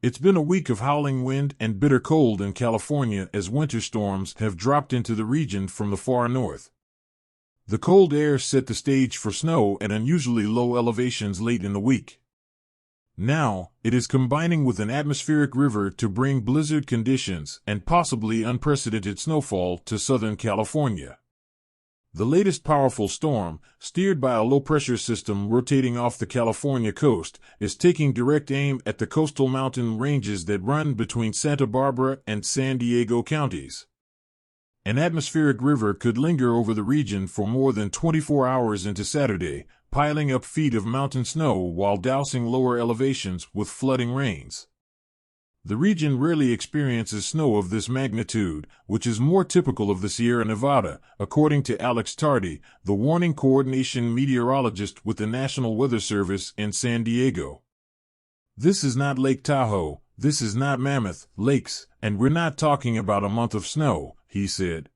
It's been a week of howling wind and bitter cold in California as winter storms have dropped into the region from the far north. The cold air set the stage for snow at unusually low elevations late in the week. Now, it is combining with an atmospheric river to bring blizzard conditions and possibly unprecedented snowfall to Southern California. The latest powerful storm, steered by a low-pressure system rotating off the California coast, is taking direct aim at the coastal mountain ranges that run between Santa Barbara and San Diego counties. An atmospheric river could linger over the region for more than 24 hours into Saturday, piling up feet of mountain snow while dousing lower elevations with flooding rains. The region rarely experiences snow of this magnitude, which is more typical of the Sierra Nevada, according to Alex Tardy, the warning coordination meteorologist with the National Weather Service in San Diego. This is not Lake Tahoe, this is not Mammoth Lakes, and we're not talking about a month of snow, he said.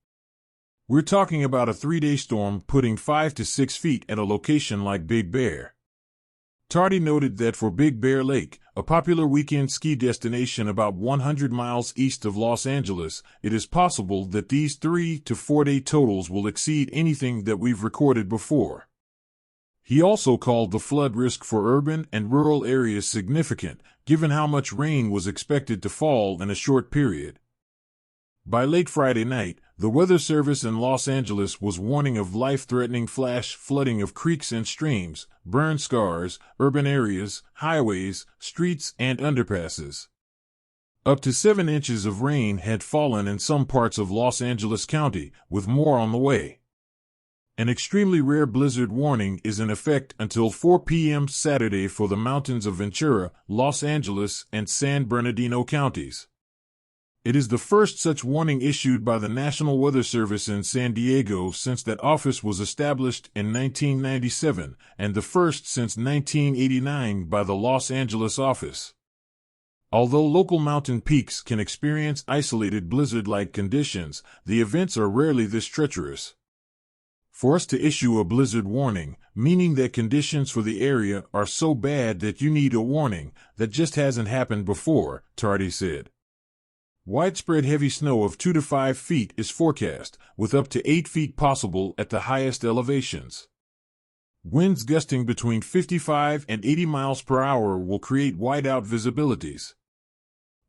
We're talking about a 3-day storm putting 5 to 6 feet at a location like Big Bear. Tardy noted that for Big Bear Lake, a popular weekend ski destination about 100 miles east of Los Angeles, it is possible that these 3 to 4 day totals will exceed anything that we've recorded before. He also called the flood risk for urban and rural areas significant, given how much rain was expected to fall in a short period. By late Friday night, the Weather Service in Los Angeles was warning of life-threatening flash flooding of creeks and streams, burn scars, urban areas, highways, streets, and underpasses. Up to 7 inches of rain had fallen in some parts of Los Angeles County, with more on the way. An extremely rare blizzard warning is in effect until 4 p.m. Saturday for the mountains of Ventura, Los Angeles, and San Bernardino counties. It is the first such warning issued by the National Weather Service in San Diego since that office was established in 1997, and the first since 1989 by the Los Angeles office. Although local mountain peaks can experience isolated blizzard-like conditions, the events are rarely this treacherous. For us to issue a blizzard warning, meaning that conditions for the area are so bad that you need a warning, that just hasn't happened before, Tardy said. Widespread heavy snow of 2 to 5 feet is forecast, with up to 8 feet possible at the highest elevations. Winds gusting between 55 and 80 miles per hour will create whiteout visibilities.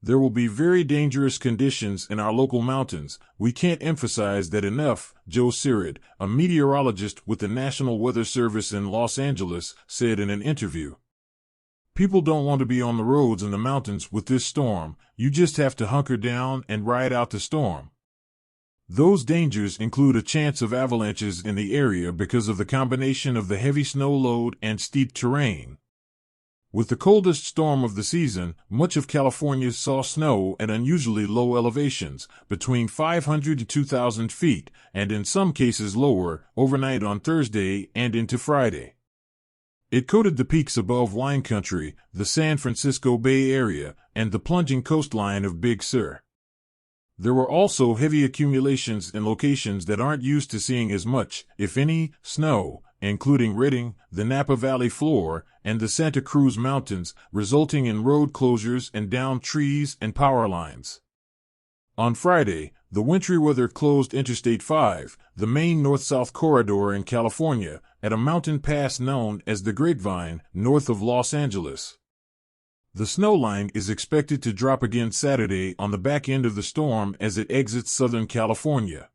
There will be very dangerous conditions in our local mountains. We can't emphasize that enough, Joe Sirid, a meteorologist with the National Weather Service in Los Angeles, said in an interview. People don't want to be on the roads in the mountains with this storm. You just have to hunker down and ride out the storm. Those dangers include a chance of avalanches in the area because of the combination of the heavy snow load and steep terrain. With the coldest storm of the season, much of California saw snow at unusually low elevations, between 500 to 2,000 feet, and in some cases lower, overnight on Thursday and into Friday. It coated the peaks above wine country, the San Francisco Bay Area, and the plunging coastline of Big Sur. There were also heavy accumulations in locations that aren't used to seeing as much, if any, snow, including Redding, the Napa Valley floor, and the Santa Cruz Mountains, resulting in road closures and downed trees and power lines. On Friday, the wintry weather closed Interstate 5, the main north-south corridor in California, at a mountain pass known as the Grapevine, north of Los Angeles. The snow line is expected to drop again Saturday on the back end of the storm as it exits Southern California.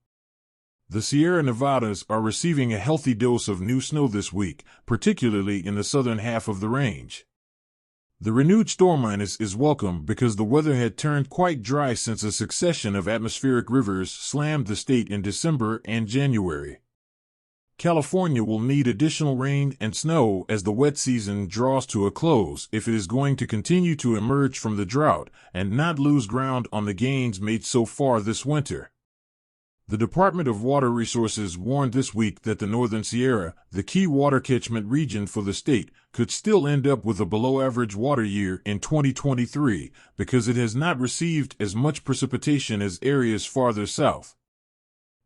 The Sierra Nevadas are receiving a healthy dose of new snow this week, particularly in the southern half of the range. The renewed storminess is welcome because the weather had turned quite dry since a succession of atmospheric rivers slammed the state in December and January. California will need additional rain and snow as the wet season draws to a close if it is going to continue to emerge from the drought and not lose ground on the gains made so far this winter. The Department of Water Resources warned this week that the Northern Sierra, the key water catchment region for the state, could still end up with a below-average water year in 2023 because it has not received as much precipitation as areas farther south.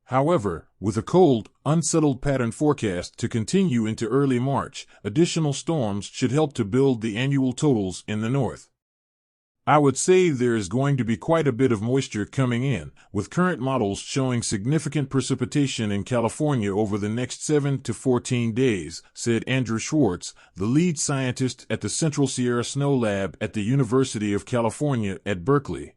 However, with a cold, unsettled pattern forecast to continue into early March, additional storms should help to build the annual totals in the north. I would say there is going to be quite a bit of moisture coming in, with current models showing significant precipitation in California over the next 7 to 14 days, said Andrew Schwartz, the lead scientist at the Central Sierra Snow Lab at the University of California at Berkeley.